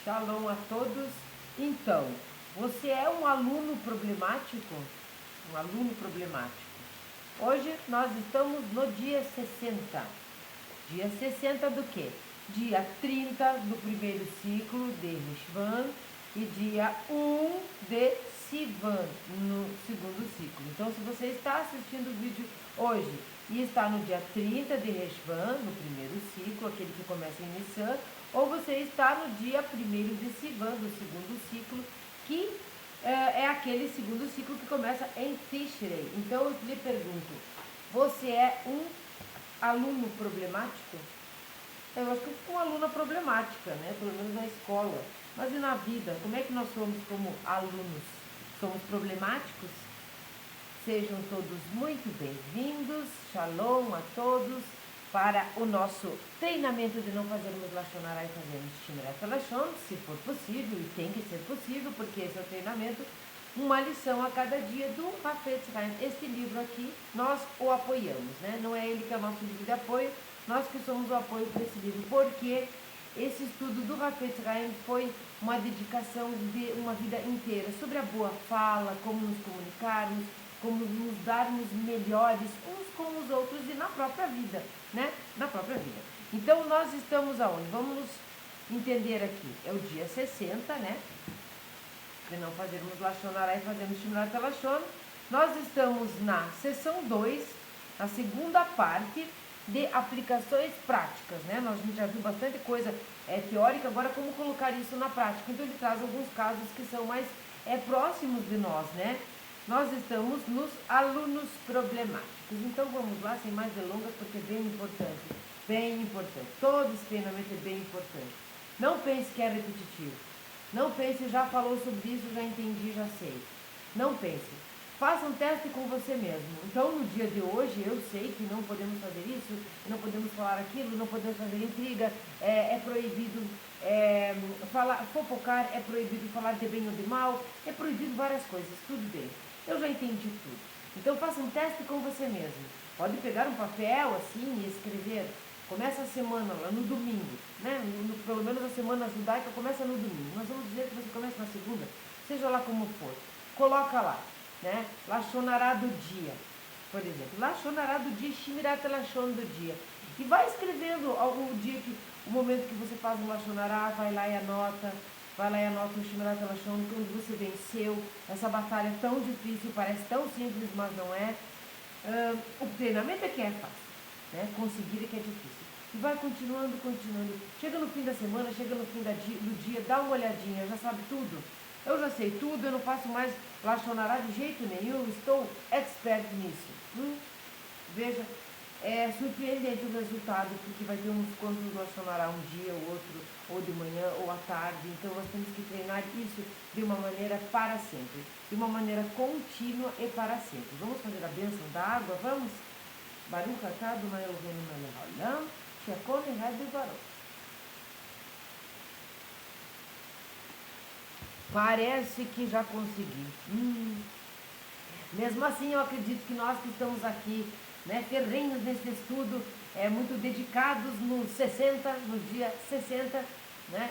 Shalom a todos. Então, você é um aluno problemático? Um aluno problemático. Hoje nós estamos no dia 60. Dia 60 do quê? Dia 30 do primeiro ciclo de Rishvan e dia 1 de Sivan no segundo ciclo. Então, se você está assistindo o vídeo hoje e está no dia 30 de Rishvan, no primeiro ciclo, aquele que começa em Nissan, ou você está no dia 1º de Sivan, do segundo ciclo, que é aquele segundo ciclo que começa em Tishrei. Então, eu lhe pergunto, você é um aluno problemático? Eu acho que eu fui uma aluna problemática, né? Pelo menos na escola. Mas e na vida? Como é que nós somos como alunos? Somos problemáticos? Sejam todos muito bem-vindos. Shalom a todos para o nosso treinamento de não fazermos Lashon Hara e fazermos Shmirat Lashon, se for possível, e tem que ser possível, porque esse é o treinamento, uma lição a cada dia do Hafetz Haim. Este livro aqui, nós o apoiamos, né? Não é ele que é o nosso livro de apoio, nós que somos o apoio para esse livro, porque esse estudo do Hafetz Haim foi uma dedicação de uma vida inteira sobre a boa fala, como nos comunicarmos, como nos darmos melhores uns com os outros e na própria vida, né? Na própria vida. Então, nós estamos aonde? Vamos entender aqui. É o dia 60, né? De não fazermos Lashon Hara e fazermos Shmirat Lashon. Nós estamos na sessão 2, na segunda parte de aplicações práticas, né? A gente já viu bastante coisa teórica, agora como colocar isso na prática. Então, ele traz alguns casos que são mais próximos de nós, né? Nós estamos nos alunos problemáticos. Então, vamos lá, sem mais delongas, porque é bem importante. Bem importante. Todo esse treinamento é bem importante. Não pense que é repetitivo. Não pense, já falou sobre isso, já entendi, já sei. Não pense. Faça um teste com você mesmo. Então, no dia de hoje, eu sei que não podemos fazer isso, não podemos falar aquilo, não podemos fazer intriga, é proibido fofocar, é proibido falar de bem ou de mal, é proibido várias coisas, tudo bem. Eu já entendi tudo. Então, faça um teste com você mesmo. Pode pegar um papel assim e escrever. Começa a semana lá no domingo, né? Pelo menos a semana judaica começa no domingo. Nós vamos dizer que você começa na segunda, seja lá como for. Coloca lá, né? Lashon Hara do dia, por exemplo. Lashon Hara do dia, Shmirat Lashon do dia. E vai escrevendo o momento que você faz o Lashon Hara, vai lá e anota. Vai lá e anota o Shmirat Lashon, quando você venceu essa batalha tão difícil, parece tão simples, mas não é. O treinamento é que é fácil, né? Conseguir é que é difícil. E vai continuando. Chega no fim da semana, chega no fim do dia, dá uma olhadinha, já sabe tudo. Eu já sei tudo, eu não faço mais Lashon Hara de jeito nenhum, estou expert nisso. Veja, é surpreendente o resultado, porque vai ter uns quantos Lashon Hara um dia, o outro, ou de manhã, ou à tarde. Então, nós temos que treinar isso de uma maneira para sempre, de uma maneira contínua e para sempre. Vamos fazer a bênção da água? Vamos? Baruch atah Adonai Eloheinu melech haolam, she'akol nihad bidvaro. Parece que já consegui. Mesmo assim, eu acredito que nós que estamos aqui, né, ferrenhos nesse estudo, muito dedicados no 60, no dia 60, né,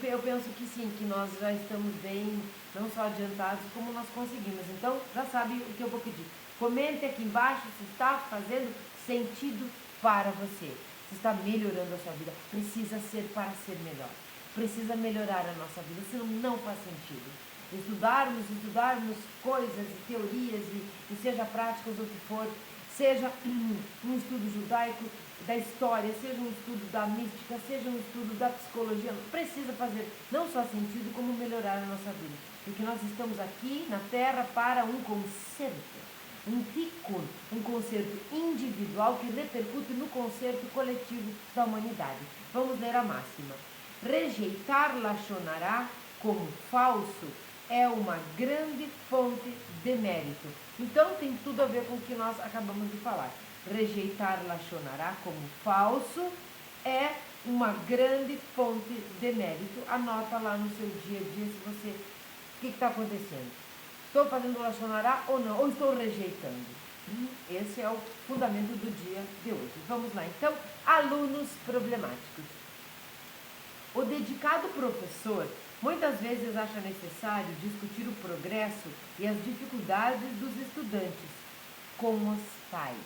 eu penso que sim, que nós já estamos bem, não só adiantados, como nós conseguimos. Então, já sabe o que eu vou pedir. Comente aqui embaixo se está fazendo sentido para você, se está melhorando a sua vida. Precisa ser para ser melhor. Precisa melhorar a nossa vida, senão não faz sentido. Estudarmos coisas e teorias, e seja práticas ou o que for, seja um estudo judaico da história, seja um estudo da mística, seja um estudo da psicologia, precisa fazer não só sentido, como melhorar a nossa vida. Porque nós estamos aqui na Terra para um concerto, um tikkun, um concerto individual que repercute no concerto coletivo da humanidade. Vamos ler a máxima. Rejeitar Lashon Hara como falso é uma grande fonte de mérito. Então tem tudo a ver com o que nós acabamos de falar. Rejeitar Lashon Hara como falso é uma grande fonte de mérito. Anota lá no seu dia a dia se você... O que está acontecendo? Estou fazendo Lashon Hara ou não? Ou estou rejeitando? Esse é o fundamento do dia de hoje. Vamos lá, então. Alunos problemáticos. O dedicado professor muitas vezes acha necessário discutir o progresso e as dificuldades dos estudantes com os pais.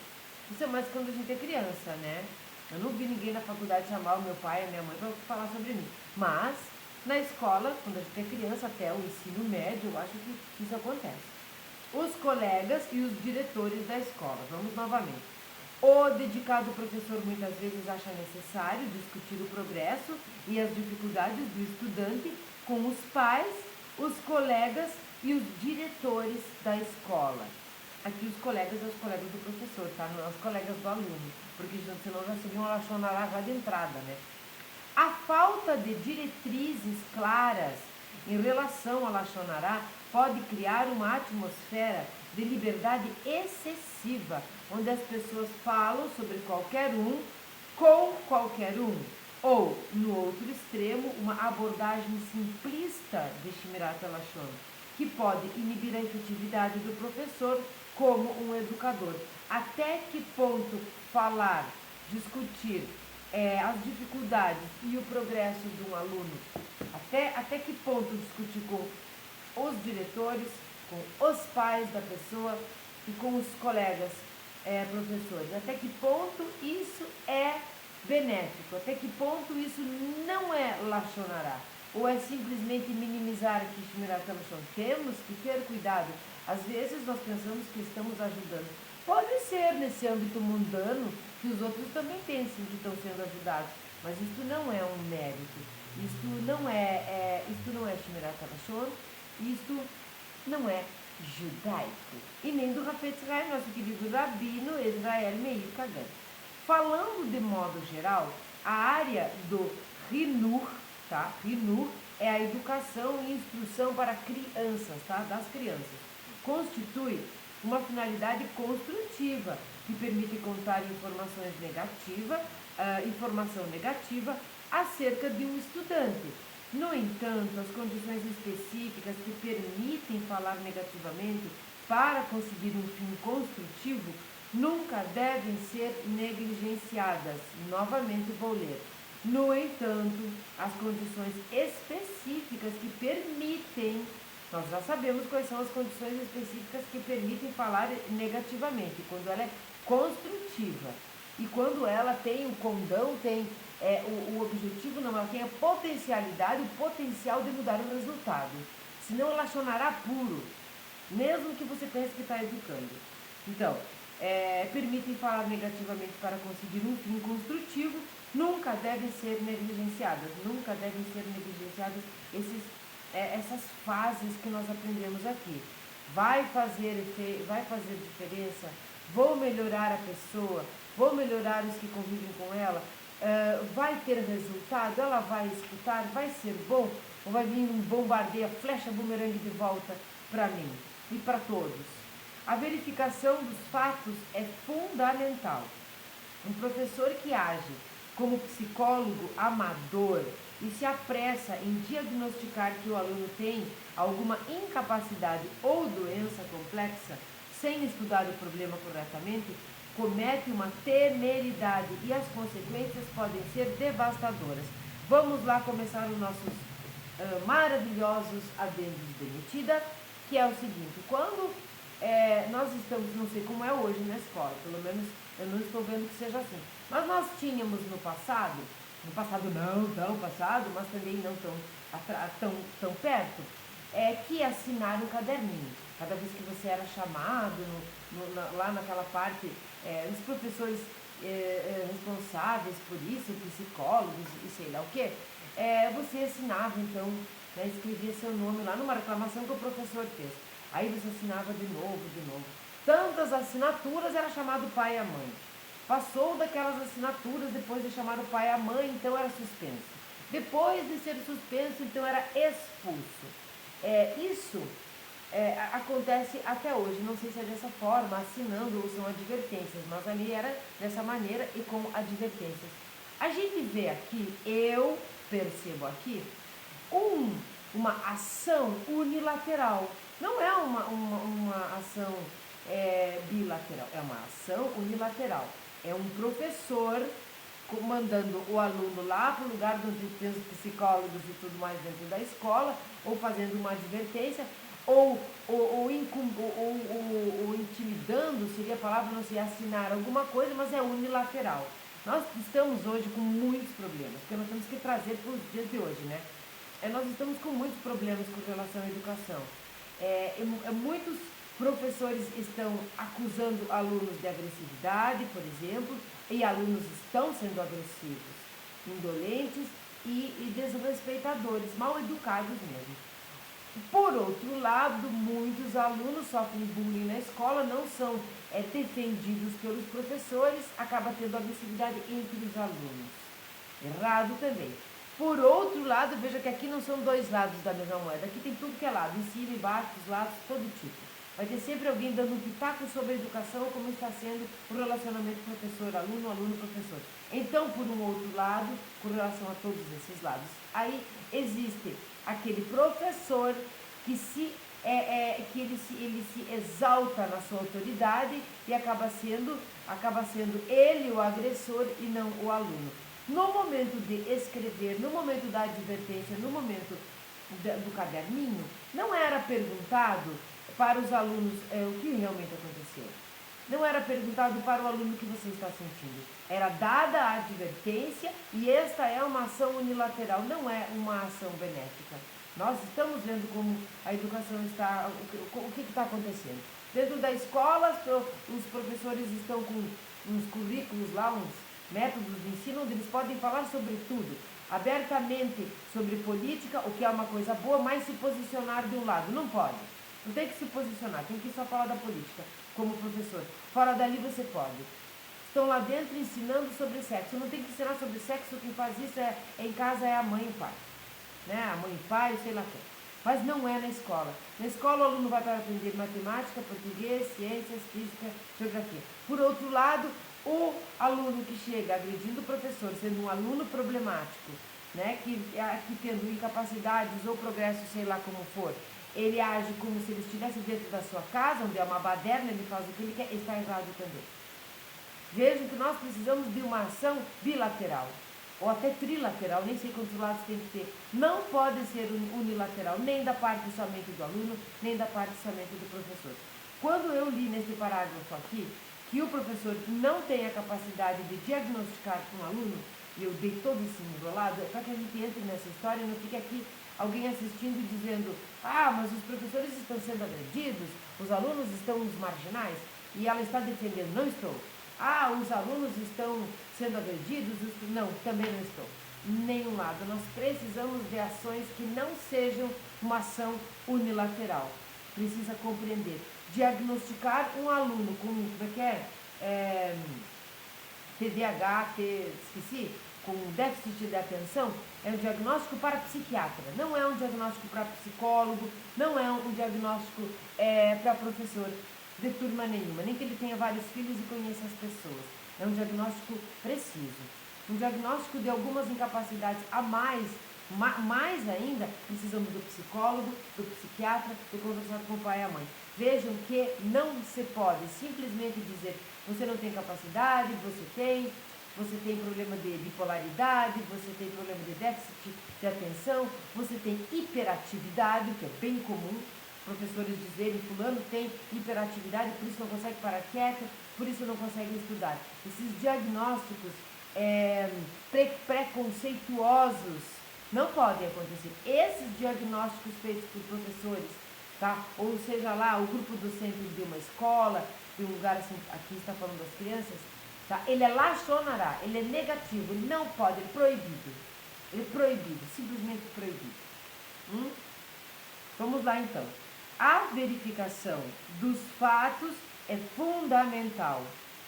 Isso é mais quando a gente é criança, né? Eu não vi ninguém na faculdade chamar o meu pai e a minha mãe para falar sobre mim. Mas, na escola, quando a gente é criança, até o ensino médio, eu acho que isso acontece. Os colegas e os diretores da escola. Vamos novamente. O dedicado professor muitas vezes acha necessário discutir o progresso e as dificuldades do estudante com os pais, os colegas e os diretores da escola. Aqui os colegas são os colegas do professor, tá? Não são os colegas do aluno, porque senão já seria uma lachonará já de entrada, né? A falta de diretrizes claras em relação ao lachonará pode criar uma atmosfera de liberdade excessiva, onde as pessoas falam sobre qualquer um, com qualquer um. Ou, no outro extremo, uma abordagem simplista de Shmirat Lashon, que pode inibir a efetividade do professor como um educador. Até que ponto falar, discutir as dificuldades e o progresso de um aluno, até que ponto discutir com os diretores, com os pais da pessoa e com os colegas professores, até que ponto isso é benéfico, até que ponto isso não é lachonará, ou é simplesmente minimizar aqui Shmirat Lashon. Temos que ter cuidado. Às vezes nós pensamos que estamos ajudando. Pode ser nesse âmbito mundano que os outros também pensem que estão sendo ajudados, mas isto não é um mérito, isto não é Shmirat Lashon, isto não é judaico, e nem do Hafetz Haim, nosso querido rabino Israel Meir Kagan. Falando de modo geral, a área do Rinur, tá? Rinur é a educação e instrução para crianças, tá? Das crianças. Constitui uma finalidade construtiva que permite contar informação negativa acerca de um estudante. No entanto, as condições específicas que permitem falar negativamente para conseguir um fim construtivo nunca devem ser negligenciadas. Novamente vou ler. No entanto, as condições específicas que permitem, nós já sabemos quais são as condições específicas que permitem falar negativamente, quando ela é construtiva. E quando ela tem o condão, tem o objetivo, não, ela tem a potencialidade, o potencial de mudar o resultado. Senão ela lachonará puro, mesmo que você pense que está educando. Então, permitem falar negativamente para conseguir um fim construtivo, nunca devem ser negligenciadas, essas fases que nós aprendemos aqui. Vai fazer diferença, vou melhorar a pessoa, vou melhorar os que convivem com ela, vai ter resultado, ela vai escutar, vai ser bom, ou vai vir um bombardeio, flecha bumerangue de volta para mim e para todos. A verificação dos fatos é fundamental. Um professor que age como psicólogo amador e se apressa em diagnosticar que o aluno tem alguma incapacidade ou doença complexa, sem estudar o problema corretamente, comete uma temeridade e as consequências podem ser devastadoras. Vamos lá começar os nossos maravilhosos adendos de metida, que é o seguinte: quando nós estamos, não sei como é hoje na escola, pelo menos eu não estou vendo que seja assim, mas nós tínhamos no passado não tão passado, mas também não tão perto, que assinar um caderninho. Cada vez que você era chamado, lá naquela parte, os professores responsáveis por isso, psicólogos e sei lá o quê, você assinava então, né, escrevia seu nome lá numa reclamação que o professor fez. Aí você assinava de novo. Tantas assinaturas era chamado pai e a mãe. Passou daquelas assinaturas depois de chamar o pai e a mãe, então era suspenso. Depois de ser suspenso, então era expulso. Isso acontece até hoje, não sei se é dessa forma, assinando ou são advertências, mas ali era dessa maneira e com advertências. A gente vê aqui, eu percebo aqui, uma ação unilateral. Não é uma ação bilateral, é uma ação unilateral. É um professor mandando o aluno lá para o lugar onde tem os psicólogos e tudo mais dentro da escola, ou fazendo uma advertência, ou intimidando, seria a palavra, não sei, assinar alguma coisa, mas é unilateral. Nós estamos hoje com muitos problemas, porque nós temos que trazer para os dias de hoje, né? Nós estamos com muitos problemas com relação à educação. Muitos professores estão acusando alunos de agressividade, por exemplo, e alunos estão sendo agressivos, indolentes e desrespeitadores, mal educados mesmo. Por outro lado, muitos alunos sofrem bullying na escola, não são defendidos pelos professores, acaba tendo agressividade entre os alunos. Errado também. Por outro lado, veja que aqui não são dois lados da mesma moeda, aqui tem tudo que é lado, em cima, embaixo, os lados, todo tipo. Vai ter sempre alguém dando um pitaco sobre a educação, como está sendo o relacionamento professor-aluno, aluno-professor. Então, por um outro lado, com relação a todos esses lados, aí existe aquele professor que ele se exalta na sua autoridade e acaba sendo ele o agressor e não o aluno. No momento de escrever, no momento da advertência, no momento do caderninho, não era perguntado para os alunos o que realmente aconteceu. Não era perguntado para o aluno o que você está sentindo. Era dada a advertência e esta é uma ação unilateral, não é uma ação benéfica. Nós estamos vendo como a educação está, o que está acontecendo. Dentro da escola, os professores estão com uns currículos lá, uns métodos de ensino, onde eles podem falar sobre tudo, abertamente sobre política, o que é uma coisa boa, mas se posicionar de um lado. Não pode. Não tem que se posicionar, tem que só falar da política, como professor. Fora dali você pode. Estão lá dentro ensinando sobre sexo. Não tem que ensinar sobre sexo, quem faz isso em casa é a mãe e o pai. Né? A mãe e o pai, sei lá quem. Mas não é na escola. Na escola o aluno vai para aprender matemática, português, ciências, física, geografia. Por outro lado, o aluno que chega agredindo o professor, sendo um aluno problemático, né? que tendo incapacidades ou progresso, sei lá como for, ele age como se ele estivesse dentro da sua casa, onde é uma baderna, ele faz o que ele quer, está errado também. Vejam que nós precisamos de uma ação bilateral, ou até trilateral, nem sei quantos lados tem que ter. Não pode ser unilateral, nem da parte somente do aluno, nem da parte somente do professor. Quando eu li nesse parágrafo aqui, que o professor não tem a capacidade de diagnosticar com o aluno, e eu dei todo esse enrolado, é para que a gente entre nessa história e não fique aqui alguém assistindo e dizendo: ah, mas os professores estão sendo agredidos, os alunos estão os marginais, e ela está defendendo. Não estou. Ah, os alunos estão sendo agredidos, não, também não estou. Nenhum lado. Nós precisamos de ações que não sejam uma ação unilateral. Precisa compreender. Diagnosticar um aluno com, como é que é? TDAH, esqueci, com déficit de atenção, é um diagnóstico para psiquiatra, não é um diagnóstico para psicólogo, não é um diagnóstico para professor de turma nenhuma, nem que ele tenha vários filhos e conheça as pessoas. É um diagnóstico preciso. Um diagnóstico de algumas incapacidades a mais, mais ainda, precisamos do psicólogo, do psiquiatra, de conversar com o pai e a mãe. Vejam que não se pode simplesmente dizer: você não tem capacidade, você tem problema de bipolaridade, você tem problema de déficit de atenção, você tem hiperatividade, que é bem comum, professores dizerem: fulano tem hiperatividade, por isso não consegue parar quieto, por isso não consegue estudar. Esses diagnósticos preconceituosos não podem acontecer. Esses diagnósticos feitos por professores, tá? Ou seja lá, o grupo docente de uma escola, de um lugar assim, aqui está falando das crianças, tá? Ele é laxonará, ele é negativo, ele não pode, ele é proibido. Ele é proibido, simplesmente proibido. Vamos lá então. A verificação dos fatos é fundamental.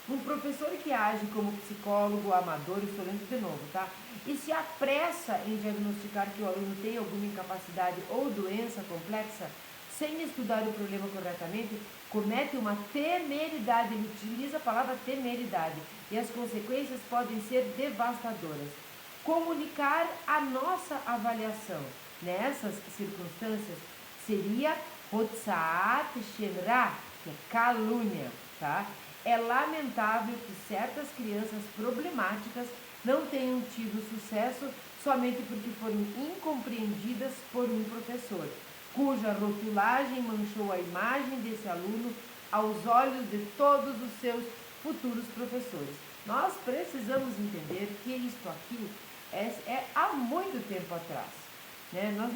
Um professor que age como psicólogo amador, estou lendo de novo, tá? E se apressa em diagnosticar que o aluno tem alguma incapacidade ou doença complexa, sem estudar o problema corretamente, comete uma temeridade. Ele utiliza a palavra temeridade e as consequências podem ser devastadoras. Comunicar a nossa avaliação nessas circunstâncias seria Hotzaat Shemra, que é calúnia, tá? É lamentável que certas crianças problemáticas não tenham tido sucesso somente porque foram incompreendidas por um professor, cuja rotulagem manchou a imagem desse aluno aos olhos de todos os seus futuros professores. Nós precisamos entender que isto aqui é há muito tempo atrás. Né? Nós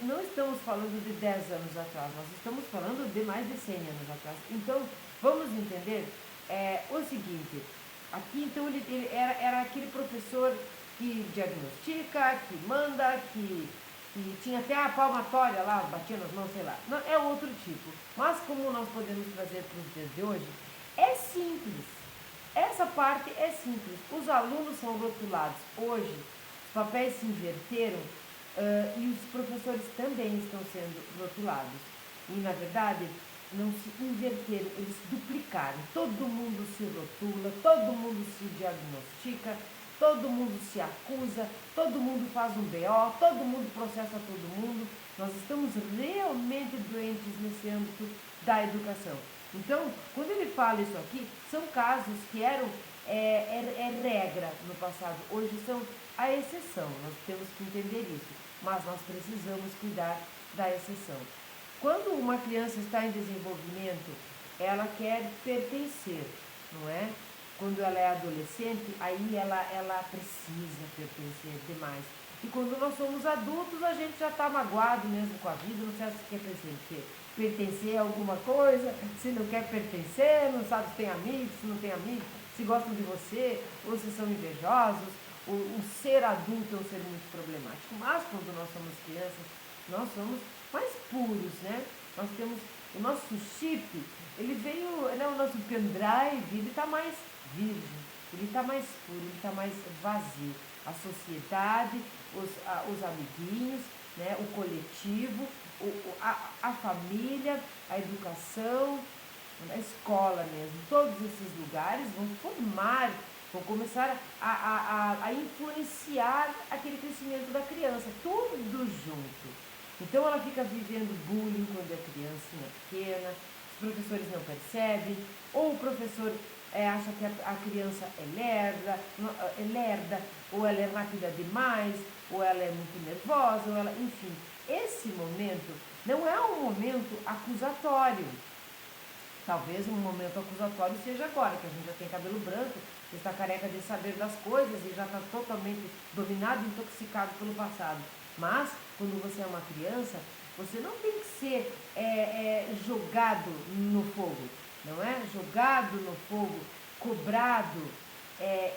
não estamos falando de 10 anos atrás, nós estamos falando de mais de 100 anos atrás. Então, vamos entender o seguinte, aqui então ele era aquele professor que diagnostica, que manda, que tinha até a palmatória lá, batia nas mãos, sei lá. Não, é outro tipo. Mas como nós podemos trazer para os dias de hoje, é simples. Essa parte é simples. Os alunos são rotulados. Hoje, os papéis se inverteram e os professores também estão sendo rotulados. E, na verdade, não se inverteram, eles se duplicaram. Todo mundo se rotula, todo mundo se diagnostica, todo mundo se acusa, todo mundo faz um BO, todo mundo processa todo mundo. Nós estamos realmente doentes nesse âmbito da educação. Então, quando ele fala isso aqui, são casos que eram regra no passado, hoje são a exceção. Nós temos que entender isso, mas nós precisamos cuidar da exceção. Quando uma criança está em desenvolvimento, ela quer pertencer, não é? Quando ela é adolescente, aí ela precisa pertencer demais. E quando nós somos adultos, a gente já está magoado mesmo com a vida, não sabe se quer pertencer a alguma coisa, se não quer pertencer, não sabe se tem amigos, se não tem amigos, se gostam de você, ou se são invejosos. O ser adulto é um ser muito problemático. Mas quando nós somos crianças, nós somos mais puros, né? Nós temos o nosso chip, ele veio, né, o nosso pendrive, ele está mais virgem, ele está mais puro, ele está mais vazio. A sociedade, os amiguinhos, né, o coletivo, a família, a educação, a escola mesmo, todos esses lugares vão formar, vão começar a influenciar aquele crescimento da criança, tudo junto. Então ela fica vivendo bullying quando é criancinha pequena, os professores não percebem, ou o professor acha que a criança é lerda, ou ela é rápida demais, ou ela é muito nervosa, ou ela, enfim. Esse momento não é um momento acusatório. Talvez um momento acusatório seja agora, que a gente já tem cabelo branco, está careca de saber das coisas e já está totalmente dominado, intoxicado pelo passado. Mas, quando você é uma criança, você não tem que ser jogado no fogo, não é? Jogado no fogo, cobrado,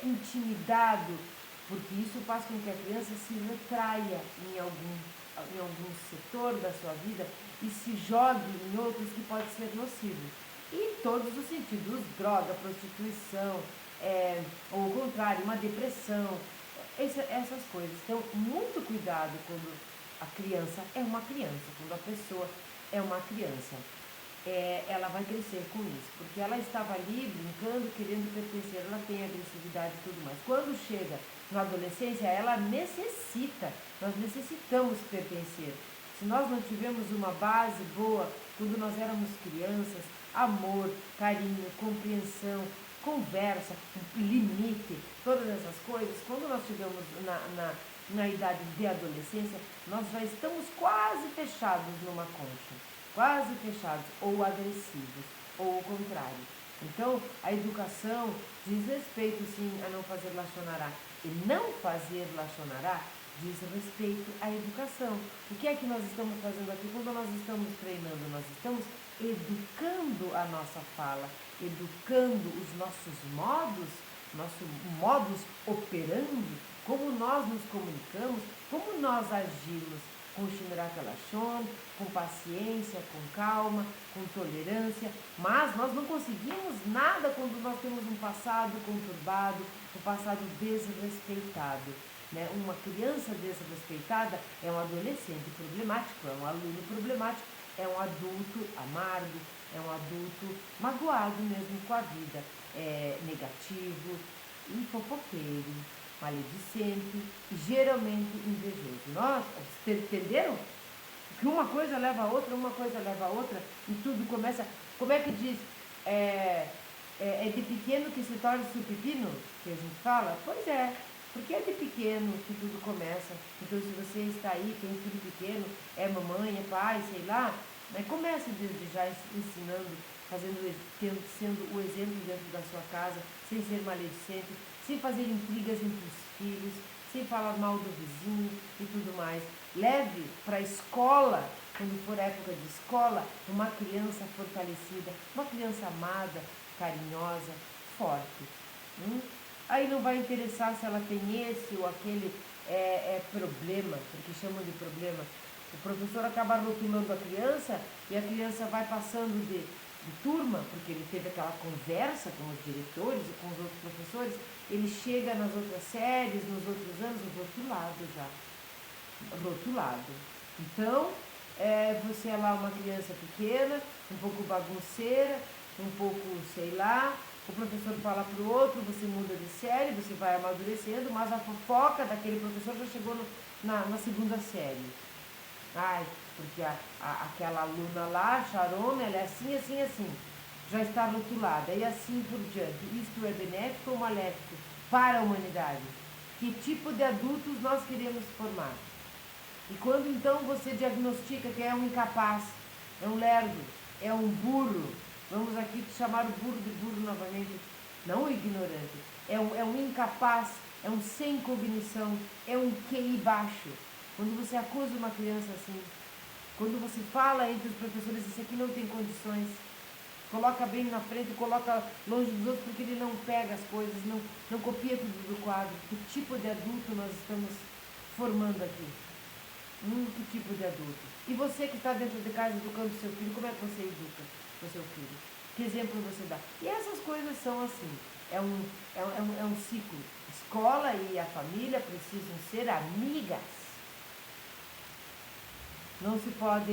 intimidado, porque isso faz com que a criança se retraia em algum setor da sua vida e se jogue em outros que pode ser nocivo. E em todos os sentidos, droga, prostituição, ou o contrário, uma depressão, essas coisas. Então, muito cuidado quando a criança é uma criança, quando a pessoa é uma criança. Ela vai crescer com isso, porque ela estava ali brincando, querendo pertencer, ela tem agressividade e tudo mais. Quando chega na adolescência, ela necessita, nós necessitamos pertencer. Se nós não tivemos uma base boa, quando nós éramos crianças, amor, carinho, compreensão, conversa, limite, todas essas coisas, quando nós chegamos na idade de adolescência, nós já estamos quase fechados numa concha, quase fechados, ou agressivos, ou o contrário. Então, a educação diz respeito, sim, a não fazer lachonará. E não fazer lachonará diz respeito à educação. O que é que nós estamos fazendo aqui? Quando nós estamos treinando, nós estamos educando a nossa fala, educando os nossos modos, nosso modus operandi, como nós nos comunicamos, como nós agimos com Shimiraka Lashon, com paciência, com calma, com tolerância, mas nós não conseguimos nada quando nós temos um passado conturbado, um passado desrespeitado. Né? Uma criança desrespeitada é um adolescente problemático, é um aluno problemático, é um adulto amargo, é um adulto magoado mesmo com a vida, negativo e fofoqueiro, maledicente e geralmente invejoso. Nossa, vocês entenderam? Que uma coisa leva a outra, uma coisa leva a outra e tudo começa... Como é que diz? É de pequeno que se torna-se o pepino, que a gente fala? Pois é. Porque é de pequeno que tudo começa. Então, se você está aí, tem um filho pequeno, é mamãe, é pai, sei lá, mas comece desde já ensinando, sendo o exemplo dentro da sua casa, sem ser maledicente, sem fazer intrigas entre os filhos, sem falar mal do vizinho e tudo mais. Leve para a escola, quando for época de escola, uma criança fortalecida, uma criança amada, carinhosa, forte. Aí não vai interessar se ela tem esse ou aquele problema, porque chamam de problema. O professor acaba rotulando a criança e a criança vai passando de turma, porque ele teve aquela conversa com os diretores e com os outros professores, ele chega nas outras séries, nos outros anos, rotulado já. Rotulado. Então, você é lá uma criança pequena, um pouco bagunceira, um pouco, sei lá, o professor fala para o outro, você muda de série, você vai amadurecendo, mas a fofoca daquele professor já chegou na segunda série. Ai, porque aquela aluna lá, Sharona, ela é assim, assim, assim. Já está rotulada, e assim por diante. Isto é benéfico ou maléfico para a humanidade? Que tipo de adultos nós queremos formar? E quando então você diagnostica que é um incapaz, é um lerdo, é um burro, vamos aqui chamar o burro de burro novamente, não o ignorante, é um incapaz, é um sem cognição, é um QI baixo. Quando você acusa uma criança assim, quando você fala entre os professores, esse aqui não tem condições, coloca bem na frente, coloca longe dos outros porque ele não pega as coisas, não copia tudo do quadro. Que tipo de adulto nós estamos formando aqui? Que tipo de adulto? E você que está dentro de casa educando seu filho, como é que você educa o seu filho? Que exemplo você dá? E essas coisas são assim, é um ciclo. Escola e a família precisam ser amigas. Não se pode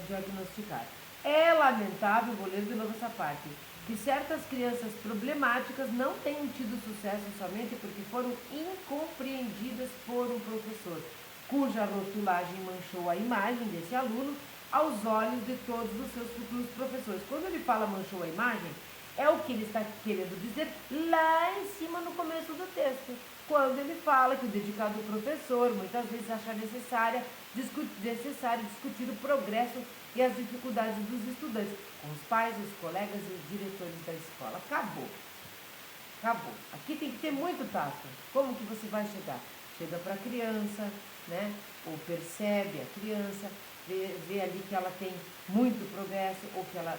diagnosticar. É lamentável, vou ler de novo essa parte, que certas crianças problemáticas não tenham tido sucesso somente porque foram incompreendidas por um professor, cuja rotulagem manchou a imagem desse aluno aos olhos de todos os seus futuros professores. Quando ele fala manchou a imagem, é o que ele está querendo dizer lá em cima no começo do texto. Quando ele fala que o dedicado professor muitas vezes acha necessário discutir o progresso e as dificuldades dos estudantes com os pais, os colegas e os diretores da escola. Acabou. Acabou. Aqui tem que ter muito tato. Como que você vai chegar? Chega para a criança, né? Ou percebe a criança, vê ali que ela tem muito progresso ou que ela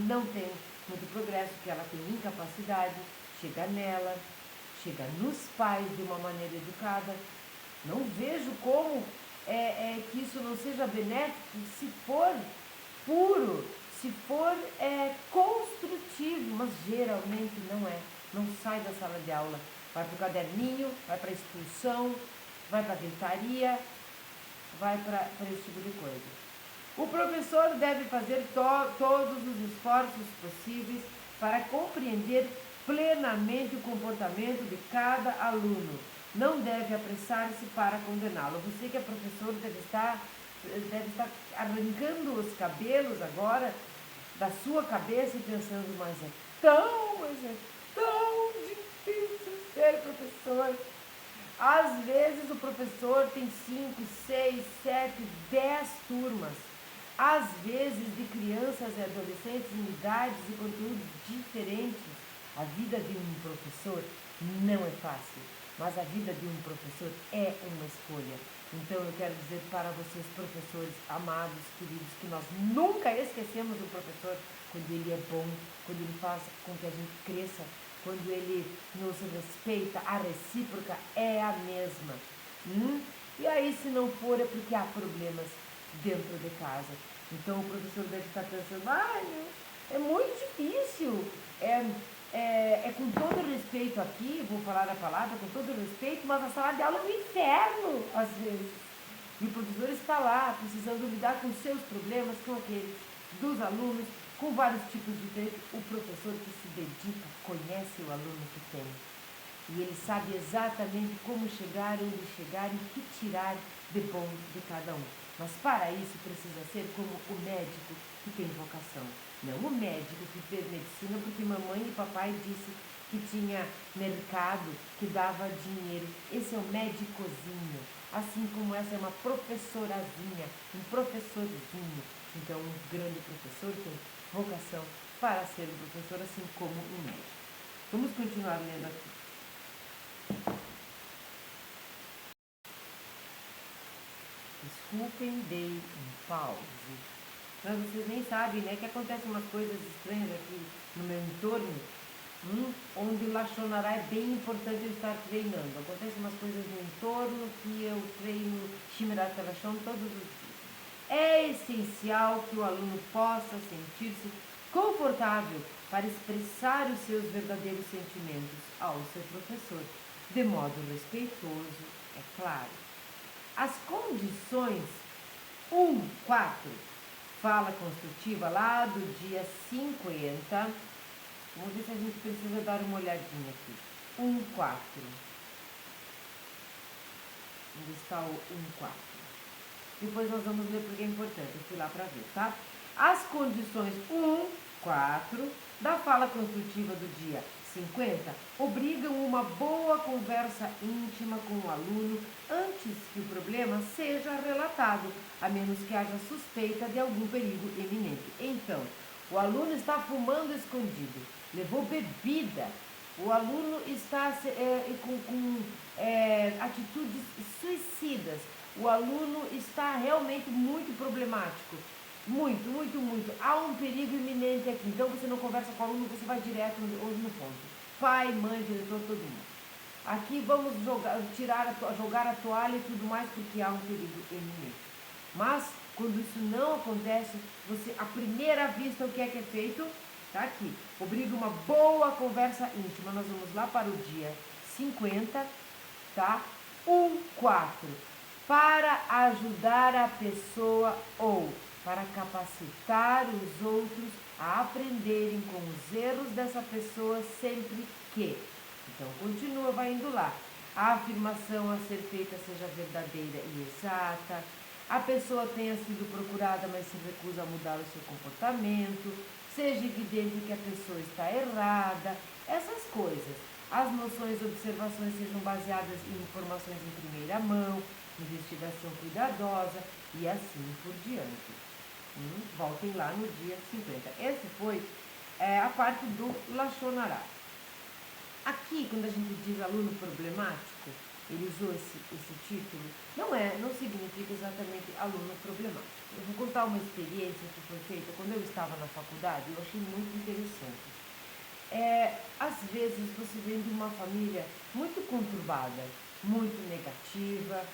não tem muito progresso, que ela tem incapacidade, chega nela, chega nos pais de uma maneira educada. Não vejo como que isso não seja benéfico se for puro, se for construtivo, mas geralmente não é. Não sai da sala de aula, vai para o caderninho, vai para a expulsão, vai para a gritaria, vai para esse tipo de coisa. O professor deve fazer todos os esforços possíveis para compreender plenamente o comportamento de cada aluno. Não deve apressar-se para condená-lo. Você que é professor deve estar arrancando os cabelos agora da sua cabeça e pensando, mas é tão difícil ser professor. Às vezes o professor tem 5, 6, 7, 10 turmas. Às vezes de crianças e adolescentes em idades e conteúdos diferentes. A vida de um professor não é fácil, mas a vida de um professor é uma escolha. Então eu quero dizer para vocês, professores amados, queridos, que nós nunca esquecemos o professor quando ele é bom, quando ele faz com que a gente cresça, quando ele nos respeita, a recíproca é a mesma. E aí, se não for, é porque há problemas dentro de casa. Então, o professor deve estar pensando, é muito difícil, com todo respeito aqui, vou falar a palavra, com todo respeito, mas a sala de aula é um inferno, às vezes. E o professor está lá, precisando lidar com seus problemas, com aqueles dos alunos, com vários tipos de diferentes. O professor que se dedica, conhece o aluno que tem. E ele sabe exatamente como chegar, onde chegar e o que tirar de bom de cada um. Mas para isso precisa ser como o médico que tem vocação. Não o médico que fez medicina porque mamãe e papai disse que tinha mercado, que dava dinheiro. Esse é o médicozinho. Assim como essa é uma professorazinha, um professorzinho. Então, um grande professor tem vocação para ser um professor, assim como um médico. Vamos continuar lendo aqui. Desculpem, dei um pause. Mas vocês nem sabem, né, que acontecem umas coisas estranhas aqui no meu entorno, onde Lachonará é bem importante eu estar treinando. Acontecem umas coisas no entorno que eu treino Shimirat Lachon todos os dias. É essencial que o aluno possa sentir-se confortável para expressar os seus verdadeiros sentimentos ao seu professor, de modo respeitoso, é claro. As condições 1.4, fala construtiva lá do dia 50. Vamos ver se a gente precisa dar uma olhadinha aqui. 1.4. Onde está o 1.4? Depois nós vamos ler porque é importante. Eu fui lá para ver, tá? As condições 1.4 da fala construtiva do dia 50 obrigam uma boa conversa íntima com o aluno antes que o problema seja relatado, a menos que haja suspeita de algum perigo iminente. Então, o aluno está fumando escondido, levou bebida, o aluno está com atitudes suicidas, o aluno está realmente muito problemático. Muito, muito, muito. Há um perigo iminente aqui. Então você não conversa com o aluno, você vai direto hoje no ponto. Pai, mãe, diretor, todo mundo. Aqui vamos jogar a toalha e tudo mais, porque há um perigo iminente. Mas, quando isso não acontece, você, à primeira vista, o que é feito? Tá aqui. Obriga uma boa conversa íntima. Nós vamos lá para o dia 50, tá? 1.4. Para ajudar a pessoa ou para capacitar os outros a aprenderem com os erros dessa pessoa sempre que. Então, continua, vai indo lá. A afirmação a ser feita seja verdadeira e exata. A pessoa tenha sido procurada, mas se recusa a mudar o seu comportamento. Seja evidente que a pessoa está errada. Essas coisas. As noções e observações sejam baseadas em informações em primeira mão, investigação cuidadosa e assim por diante. Voltem lá no dia 50. Esse foi a parte do Lachonará. Aqui, quando a gente diz aluno problemático, ele usou esse título, não significa exatamente aluno problemático. Eu vou contar uma experiência que foi feita quando eu estava na faculdade, eu achei muito interessante. Às vezes você vem de uma família muito conturbada, muito negativa,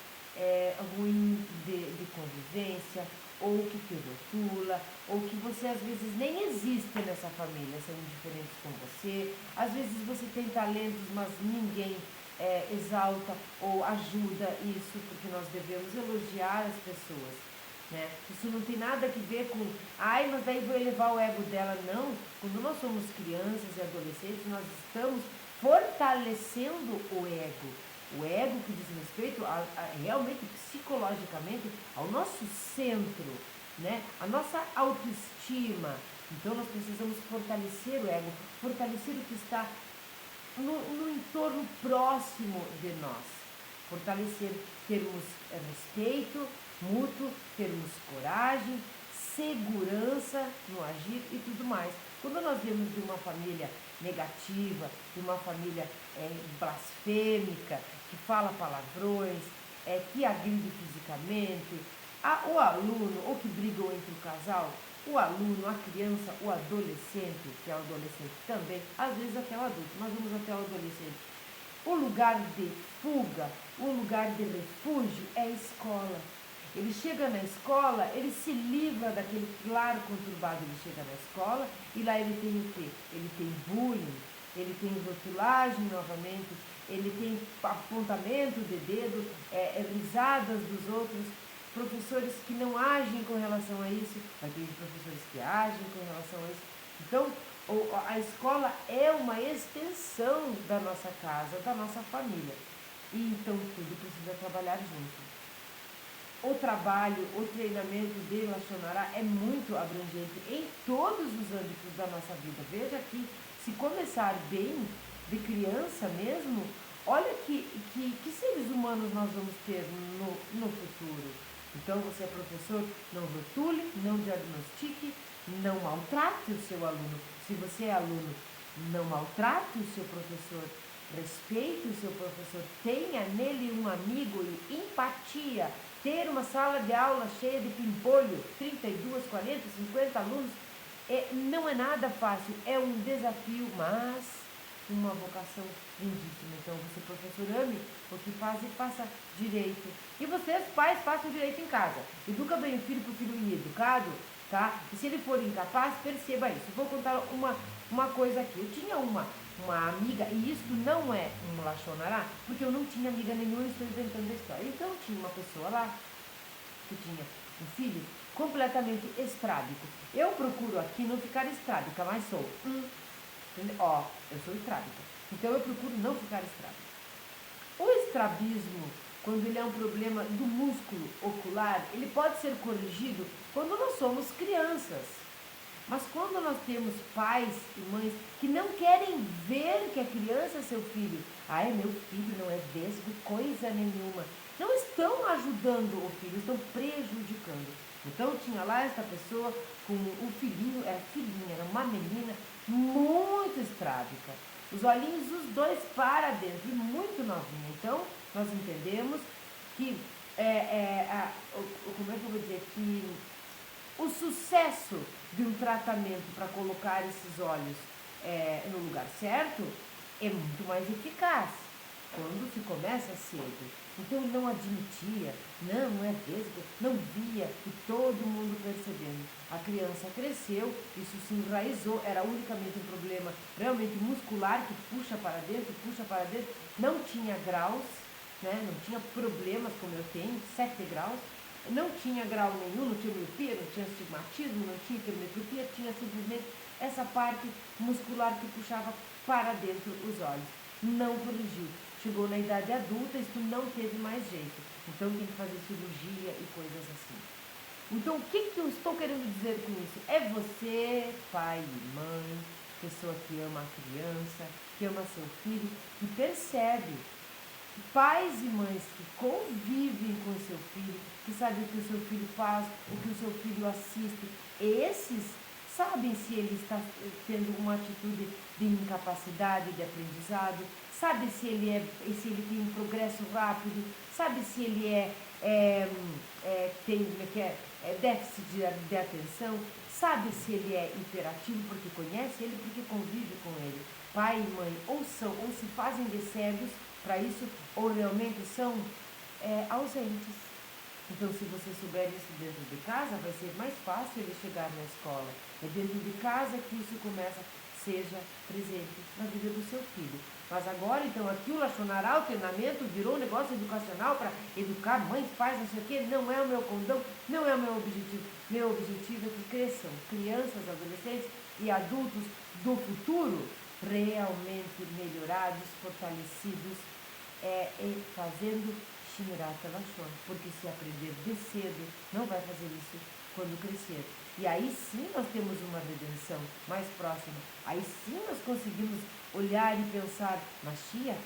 ruim de convivência, ou que te rotula, ou que você às vezes nem existe nessa família, são indiferentes com você. Às vezes você tem talentos, mas ninguém exalta ou ajuda isso, porque nós devemos elogiar as pessoas. Né? Isso não tem nada a ver com, mas daí vou elevar o ego dela. Não, quando nós somos crianças e adolescentes, nós estamos fortalecendo o ego que diz respeito realmente psicologicamente ao nosso centro, né? A nossa autoestima. Então nós precisamos fortalecer o ego, fortalecer o que está no entorno próximo de nós, fortalecer, termos respeito mútuo, termos coragem, segurança no agir e tudo mais. Quando nós vemos de uma família negativa, de uma família blasfêmica, que fala palavrões, que agride fisicamente, o aluno, ou que brigam entre o casal, o aluno, a criança, o adolescente, que é o adolescente também, às vezes até o adulto, mas vamos até o adolescente. O lugar de fuga, o lugar de refúgio é a escola. Ele chega na escola, ele se livra daquele lar conturbado, ele chega na escola e lá ele tem o quê? Ele tem bullying, ele tem rotulagem novamente, ele tem apontamento de dedo, risadas dos outros, professores que não agem com relação a isso, vai ter professores que agem com relação a isso. Então, a escola é uma extensão da nossa casa, da nossa família. E então tudo precisa trabalhar junto. O trabalho, o treinamento de Lachonará é muito abrangente em todos os âmbitos da nossa vida. Veja que se começar bem, de criança mesmo, olha que seres humanos nós vamos ter no futuro. Então, você é professor, não rotule, não diagnostique, não maltrate o seu aluno. Se você é aluno, não maltrate o seu professor, respeite o seu professor, tenha nele um amigo e empatia. Ter uma sala de aula cheia de pimpolho, 32, 40, 50 alunos, não é nada fácil, é um desafio, mas uma vocação lindíssima. Então, você, professor, ame o que faz e faça direito. E vocês, pais, façam direito em casa. Educa bem o filho para o filho ir educado, tá? E se ele for incapaz, perceba isso. Vou contar uma coisa aqui. Eu tinha uma amiga, e isso não é um lachonará, porque eu não tinha amiga nenhuma, estou inventando a história. Então, tinha uma pessoa lá que tinha um filho completamente estrábico. Eu procuro aqui não ficar estrábica, mas sou. Ó, eu sou estrábica. Então eu procuro não ficar estrábica. O estrabismo, quando ele é um problema do músculo ocular, ele pode ser corrigido quando nós somos crianças. Mas quando nós temos pais e mães que não querem ver que a criança é seu filho, ai, meu filho não é vesgo, coisa nenhuma, não estão ajudando o filho, estão prejudicando. Então tinha lá essa pessoa com o filhinho, era filhinha, era uma menina muito estrábica. Os olhinhos, os dois para dentro, e muito novinha. Então, nós entendemos que, como é que eu vou dizer, que o sucesso de um tratamento para colocar esses olhos no lugar certo é muito mais eficaz quando se começa cedo. Então ele não admitia, não é vesgo, não via, e todo mundo percebendo. A criança cresceu, isso se enraizou, era unicamente um problema realmente muscular que puxa para dentro, não tinha graus, né? Não tinha problemas como eu tenho, 7 graus, não tinha grau nenhum, não tinha miopia, não tinha astigmatismo, não tinha hipermetropia, tinha simplesmente essa parte muscular que puxava para dentro os olhos. Não corrigiu. Chegou na idade adulta, isso não teve mais jeito. Então tem que fazer cirurgia e coisas assim. Então o que eu estou querendo dizer com isso? É você, pai e mãe, pessoa que ama a criança, que ama seu filho, que percebe. Pais e mães que convivem com o seu filho, que sabem o que o seu filho faz, o que o seu filho assiste, esses sabem se ele está tendo uma atitude de incapacidade de aprendizado, sabe se ele tem um progresso rápido, sabe se ele tem déficit de atenção, sabe se ele é hiperativo porque conhece ele, porque convive com ele. Pai e mãe ou se fazem de cegos para isso, ou realmente são ausentes. Então, se você souber isso dentro de casa, vai ser mais fácil ele chegar na escola. É dentro de casa que isso começa, seja presente na vida do seu filho. Mas agora, então, aqui o Lachonará, o treinamento, virou um negócio educacional para educar mães, pais, não sei o quê. Não é o meu condão, não é o meu objetivo. Meu objetivo é que cresçam crianças, adolescentes e adultos do futuro realmente melhorados, fortalecidos, fazendo Shimirata Lachon, porque se aprender de cedo, não vai fazer isso quando crescer. E aí sim nós temos uma redenção mais próxima. Aí sim nós conseguimos olhar e pensar, Mashiach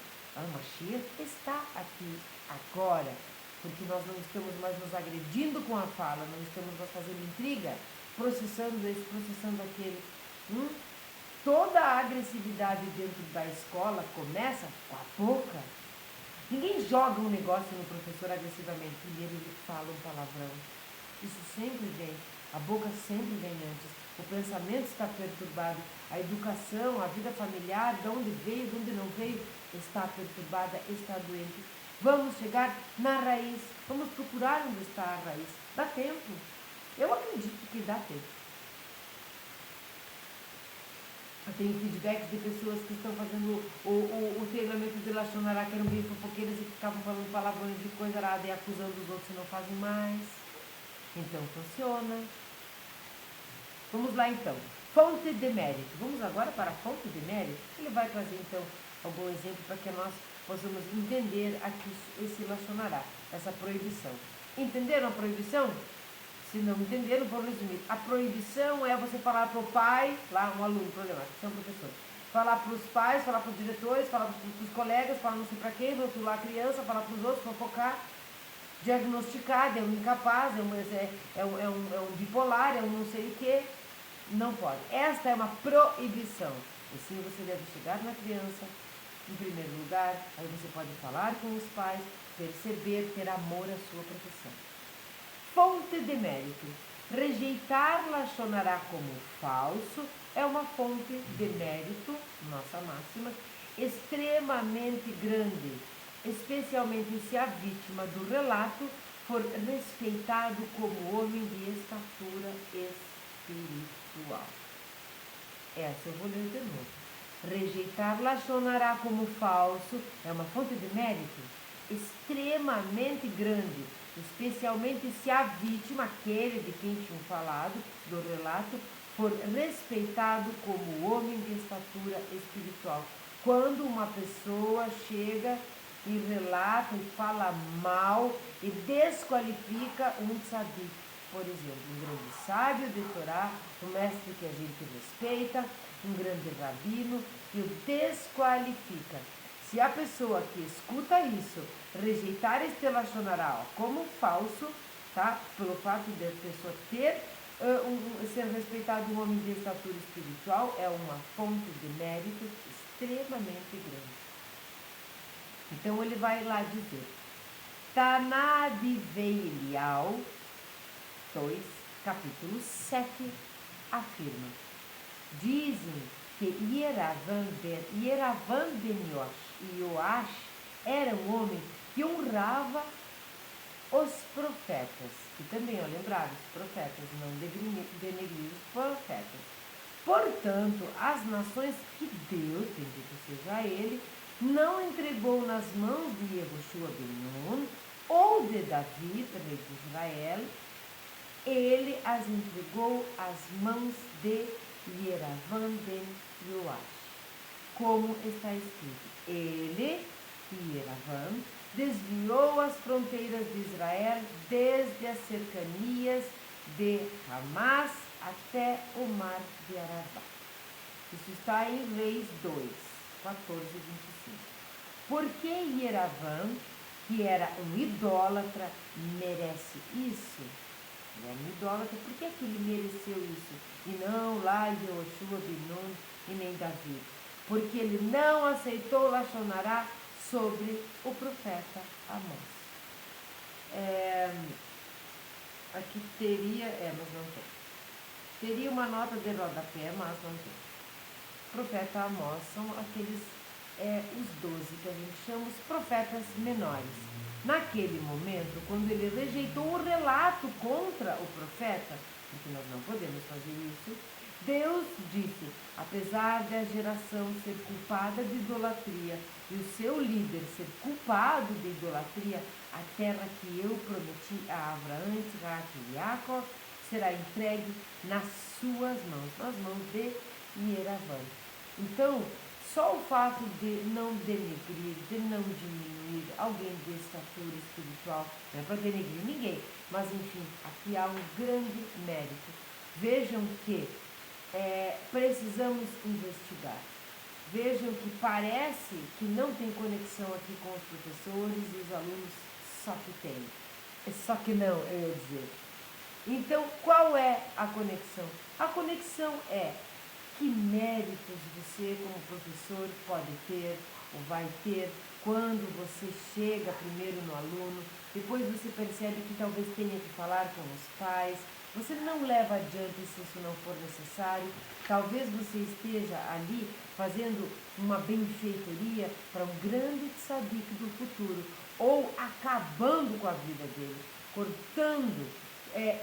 está aqui agora, porque nós não estamos mais nos agredindo com a fala, não estamos mais fazendo intriga, processando esse, processando aquele. Toda a agressividade dentro da escola começa com a boca. Ninguém joga um negócio no professor agressivamente. Primeiro ele fala um palavrão. Isso sempre vem. A boca sempre vem antes. O pensamento está perturbado. A educação, a vida familiar, de onde veio, de onde não veio, está perturbada, está doente. Vamos chegar na raiz. Vamos procurar onde está a raiz. Dá tempo. Eu acredito que dá tempo. Eu tenho feedbacks de pessoas que estão fazendo o treinamento de Lachonará, que eram bem fofoqueiras e ficavam falando palavrões de coisa arada e acusando os outros que não fazem mais. Então funciona. Vamos lá então. Fonte de mérito. Vamos agora para a fonte de mérito. Ele vai trazer então algum exemplo para que nós possamos entender aqui esse Lachonará, essa proibição. Entenderam a proibição? Se não entenderam, vou resumir. A proibição é você falar para o pai, lá um aluno problemático, você é um professor, falar para os pais, falar para os diretores, falar para os colegas, falar não sei para quem, rotular a criança, falar para os outros, fofocar, diagnosticar, é um incapaz, é um bipolar, é um não sei o que. Não pode. Esta é uma proibição. E sim, você deve chegar na criança, em primeiro lugar, aí você pode falar com os pais, perceber, ter amor à sua profissão. Fonte de mérito. Rejeitar Lachonará como falso é uma fonte de mérito, nossa máxima, extremamente grande, especialmente se a vítima do relato for respeitado como homem de estatura espiritual. Essa eu vou ler de novo. Rejeitar Lachonará como falso é uma fonte de mérito extremamente grande, especialmente se a vítima, aquele de quem tinham falado, do relato, for respeitado como homem de estatura espiritual. Quando uma pessoa chega e relata e fala mal e desqualifica um tzadik, por exemplo, um grande sábio de Torá, um mestre que a gente respeita, um grande rabino, e o desqualifica. Se a pessoa que escuta isso rejeitar este Lachonará como falso, tá? Pelo fato de a pessoa ter ser respeitado um homem de estatura espiritual, é uma fonte de mérito extremamente grande. Então ele vai lá dizer, Taná de Veilial 2, capítulo 7, afirma, dizem que Yeravam ben Yoash era um homem que honrava os profetas. E também, lembrar, os profetas, não denegrir os profetas. Portanto, as nações que Deus, bendito seja ele, não entregou nas mãos de Yehoshua ben Nun ou de Davi, rei de Israel, ele as entregou às mãos de Yeravam ben Yoash. Como está escrito, ele, Yeravam, desviou as fronteiras de Israel desde as cercanias de Hamas até o mar de Arabá. Isso está em Reis 2, 14 e 25. Por que Yeravam, que era um idólatra, merece isso? Ele era um idólatra, por que ele mereceu isso? E não lá Yehoshua ben Nun e nem Davi. Porque ele não aceitou Lachonará sobre o profeta Amós. Aqui teria, mas não tem. Teria uma nota de rodapé, mas não tem. O profeta Amós são aqueles, os 12 que a gente chama os profetas menores. Naquele momento, quando ele rejeitou o relato contra o profeta, porque nós não podemos fazer isso, Deus disse, apesar da geração ser culpada de idolatria e o seu líder ser culpado de idolatria, a terra que eu prometi a Abraão, Isaac e Jacó será entregue nas suas mãos, nas mãos de Yeravam. Então, só o fato de não denegrir, de não diminuir alguém de estatura espiritual, não é para denegrir ninguém, mas enfim, aqui há um grande mérito. Vejam que precisamos investigar. Vejam que parece que não tem conexão aqui com os professores e os alunos, só que tem. Só que não, eu ia dizer. Então, qual é a conexão? A conexão é que méritos você, como professor, pode ter ou vai ter quando você chega primeiro no aluno, depois você percebe que talvez tenha que falar com os pais, você não leva adiante se isso não for necessário, talvez você esteja ali fazendo uma benfeitoria para um grande tzadik do futuro, ou acabando com a vida dele, cortando,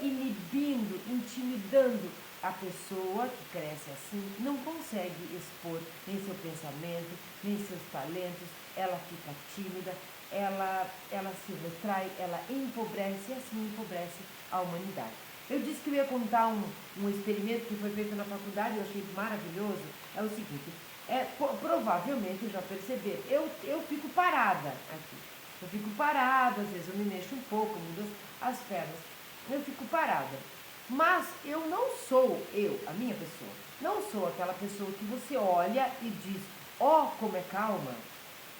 inibindo, intimidando. A pessoa que cresce assim não consegue expor nem seu pensamento, nem seus talentos, ela fica tímida, ela se retrai, ela empobrece e assim empobrece a humanidade. Eu disse que eu ia contar um experimento que foi feito na faculdade, eu achei maravilhoso. É o seguinte, provavelmente já perceberam, eu fico parada aqui. Eu fico parada, às vezes eu me mexo um pouco, mudo as pernas. Eu fico parada. Mas eu não sou a minha pessoa. Não sou aquela pessoa que você olha e diz, ó como é calma,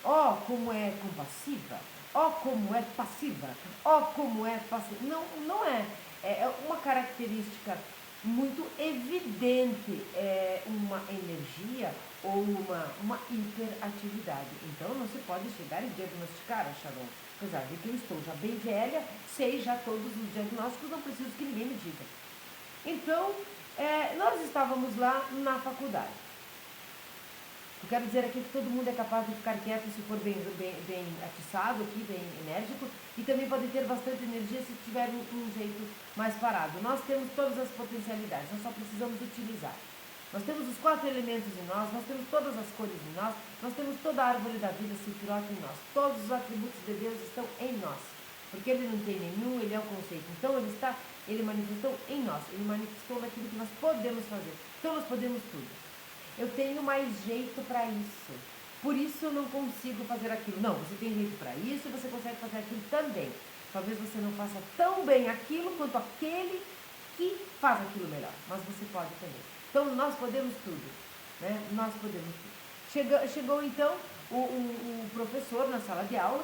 ó como é compassiva, ó como é passiva, ó como é passiva. Não, não é. É uma característica muito evidente, é uma energia ou uma hiperatividade. Então não se pode chegar e diagnosticar a Sharon. Apesar de que eu estou já bem velha, sei já todos os diagnósticos, não preciso que ninguém me diga. Então, nós estávamos lá na faculdade. Eu quero dizer aqui que todo mundo é capaz de ficar quieto se for bem atiçado aqui, bem enérgico, e também pode ter bastante energia se tiver um jeito mais parado. Nós temos todas as potencialidades, nós só precisamos utilizar. Nós temos os 4 elementos em nós temos todas as cores em nós temos toda a árvore da vida Sefirot em nós. Todos os atributos de Deus estão em nós. Porque ele não tem nenhum, ele é o conceito. Então ele manifestou em nós, ele manifestou naquilo que nós podemos fazer. Então nós podemos tudo. Eu tenho mais jeito para isso. Por isso eu não consigo fazer aquilo. Não, você tem jeito para isso e você consegue fazer aquilo também. Talvez você não faça tão bem aquilo quanto aquele que faz aquilo melhor. Mas você pode também. Então nós podemos tudo. Né? Nós podemos tudo. Chegou então o professor na sala de aula.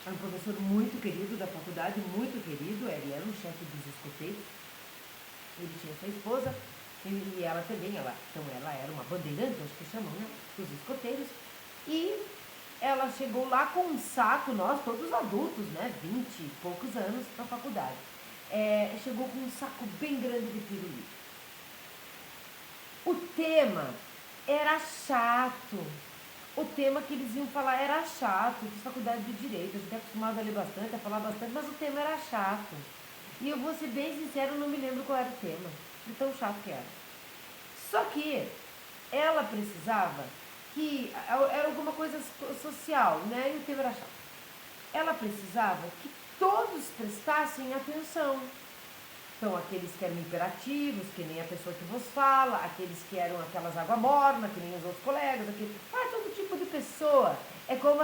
Era um professor muito querido da faculdade, muito querido. Ele era um chefe dos escoteiros. Ele tinha sua esposa. E ela também, então ela era uma bandeirante, acho que chamam, né? Dos escoteiros. E ela chegou lá com um saco, nós todos adultos, né? 20 e poucos anos para a faculdade. Chegou com um saco bem grande de pirulito. O tema era chato. O tema que eles iam falar era chato. Eu fiz faculdade de Direito, a gente é acostumado a ler bastante, a falar bastante, mas o tema era chato. E eu vou ser bem sincera, eu não me lembro qual era o tema, de tão chato que era. Só que ela precisava que, era alguma coisa social, né? E o tema era chato. Ela precisava que todos prestassem atenção. Então, aqueles que eram imperativos, que nem a pessoa que vos fala, aqueles que eram aquelas água morna, que nem os outros colegas, todo tipo de pessoa. É como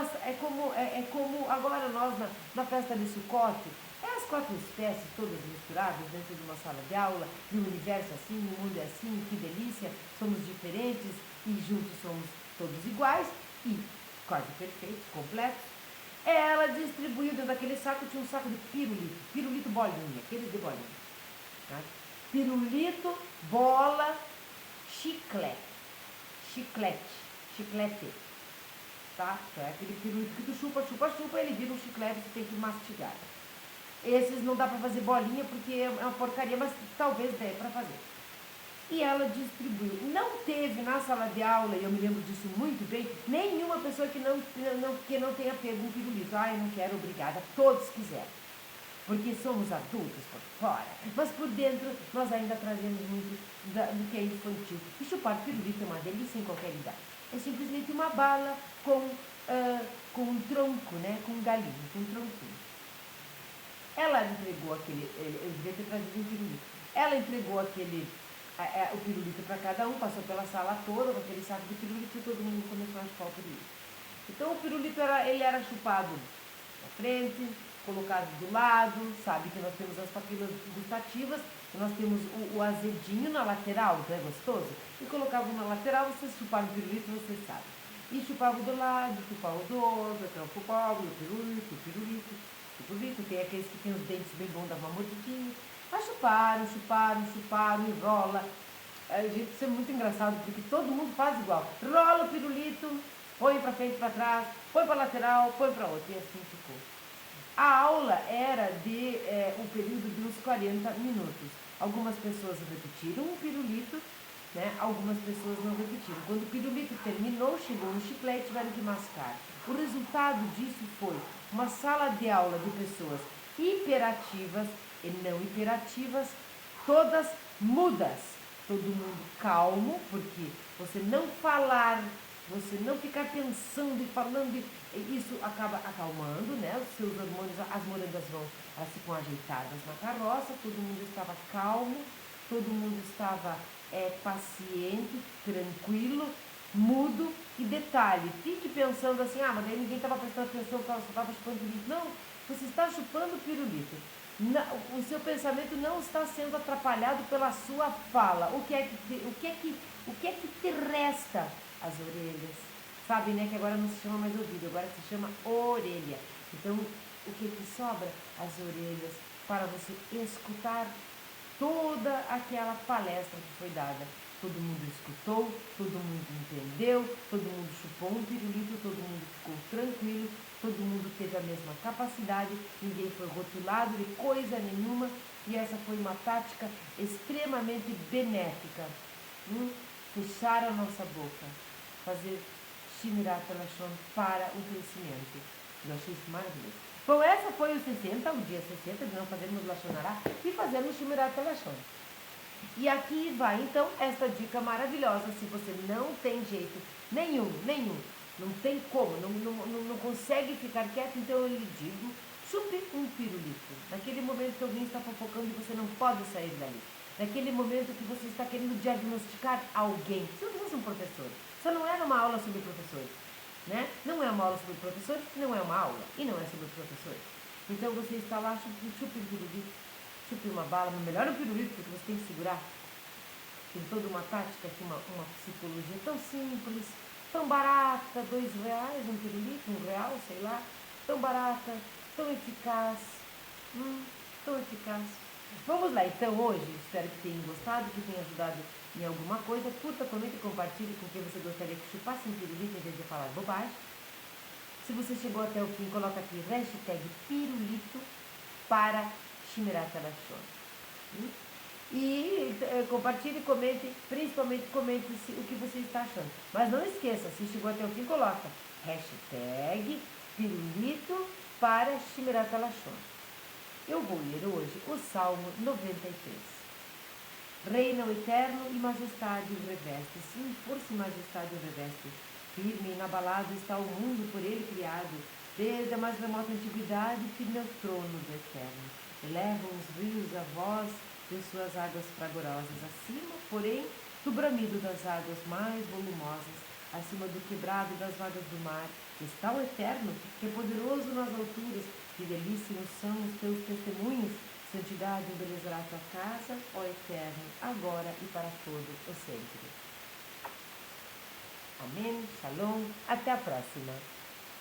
agora nós na festa de Sukkot, as 4 espécies todas misturadas dentro de uma sala de aula, e um universo assim, o mundo é assim, que delícia, somos diferentes e juntos somos todos iguais e quase perfeitos, completos. Ela distribuiu dentro daquele saco, tinha um saco de pirulito bolinha, aqueles de bolinha. Tá? Pirulito, bola, chiclete, tá? Então é aquele pirulito que tu chupa, ele vira um chiclete, você tem que mastigar. Esses não dá para fazer bolinha porque é uma porcaria, mas talvez dê para fazer. E ela distribuiu. Não teve na sala de aula, e eu me lembro disso muito bem, nenhuma pessoa que não tenha pego um pirulito. Eu não quero, obrigada. Todos quiseram. Porque somos adultos por fora, mas por dentro nós ainda trazemos muito do que é infantil. E chupar pirulito é uma delícia em qualquer idade. É simplesmente uma bala com um tronco, né? Com um galinho, com um tronquinho. Ela entregou eu devia ter trazido um pirulito. Ela entregou o pirulito para cada um, passou pela sala toda com aquele saco de pirulito e todo mundo começou a chupar o pirulito. Então o pirulito era chupado na frente, colocado do lado, sabe que nós temos as papilas gustativas, nós temos o azedinho na lateral, que é gostoso, e colocava na lateral, vocês chuparam o pirulito, você sabe. E chupava do lado, chupava do outro, até o chupava, o pirulito, tem aqueles que tem os dentes bem bons, dá uma mordidinha. Mas chuparam, enrola. Gente, isso é muito engraçado, porque todo mundo faz igual. Rola o pirulito, põe para frente, para trás, põe para lateral, põe para outra, e assim ficou. A aula era um período de uns 40 minutos. Algumas pessoas repetiram o pirulito, né? Algumas pessoas não repetiram. Quando o pirulito terminou, chegou no chiclete, tiveram que mascar. O resultado disso foi uma sala de aula de pessoas hiperativas e não hiperativas, todas mudas. Todo mundo calmo, porque você não falar, você não ficar pensando e falando, isso acaba acalmando, né? Os seus hormônios, as morangas elas ficam ajeitadas na carroça, todo mundo estava calmo, todo mundo estava paciente, tranquilo, mudo. E detalhe, fique pensando assim, mas daí ninguém estava prestando atenção, só estava chupando pirulito. Não, você está chupando pirulito. O seu pensamento não está sendo atrapalhado pela sua fala. O que é que te resta? As orelhas. Sabe, né, que agora não se chama mais ouvido, agora se chama orelha. Então, o que sobra? As orelhas, para você escutar toda aquela palestra que foi dada. Todo mundo escutou, todo mundo entendeu, todo mundo chupou um pirulito, todo mundo ficou tranquilo, todo mundo teve a mesma capacidade, ninguém foi rotulado de coisa nenhuma, e essa foi uma tática extremamente benéfica. Fechar a nossa boca, fazer Shimirat Lashon para o crescimento. Eu achei isso maravilhoso. Bom, essa foi o 60, o dia 60, de não fazermos Lashonará e fazermos Shimirat Lashon. E aqui vai, então, esta dica maravilhosa. Se você não tem jeito nenhum, não tem como, não consegue ficar quieto, então eu lhe digo, chupe um pirulito. Naquele momento que alguém está fofocando e você não pode sair dali. Naquele momento que você está querendo diagnosticar alguém. Se não fosse um professor, isso não era uma aula sobre professores, né? Não é uma aula sobre professores, não é uma aula, e não é sobre professores. Então você está lá, chupe um pirulito, chupe uma bala, mas melhor um pirulito, porque você tem que segurar. Tem toda uma tática aqui, uma psicologia tão simples, tão barata, R$2, um pirulito, R$1, sei lá, tão barata, tão eficaz, tão eficaz. Vamos lá, então, hoje, espero que tenham gostado, que tenha ajudado em alguma coisa. Curta, comente e compartilhe com quem você gostaria que chupasse um pirulito em vez de falar bobagem. Se você chegou até o fim, coloca aqui hashtag pirulito para Shimirat Lashon. E compartilhe, comente, principalmente comente o que você está achando. Mas não esqueça, se chegou até o fim, coloca hashtag pirulito para Shimirat Lashon. Eu vou ler hoje o Salmo 93. Reina o eterno e majestade o reveste, sim, força e majestade o reveste. Firme e inabalado está o mundo por ele criado, desde a mais remota antiguidade, firme é o trono do eterno. Elevam os rios a voz de suas águas fragorosas, acima, porém, do bramido das águas mais volumosas, acima do quebrado das vagas do mar, está o eterno, que é poderoso nas alturas, fidelíssimos são os teus testemunhos, santidade embelezará a tua casa, ó eterno, agora e para todo o sempre. Amém, shalom, até a próxima.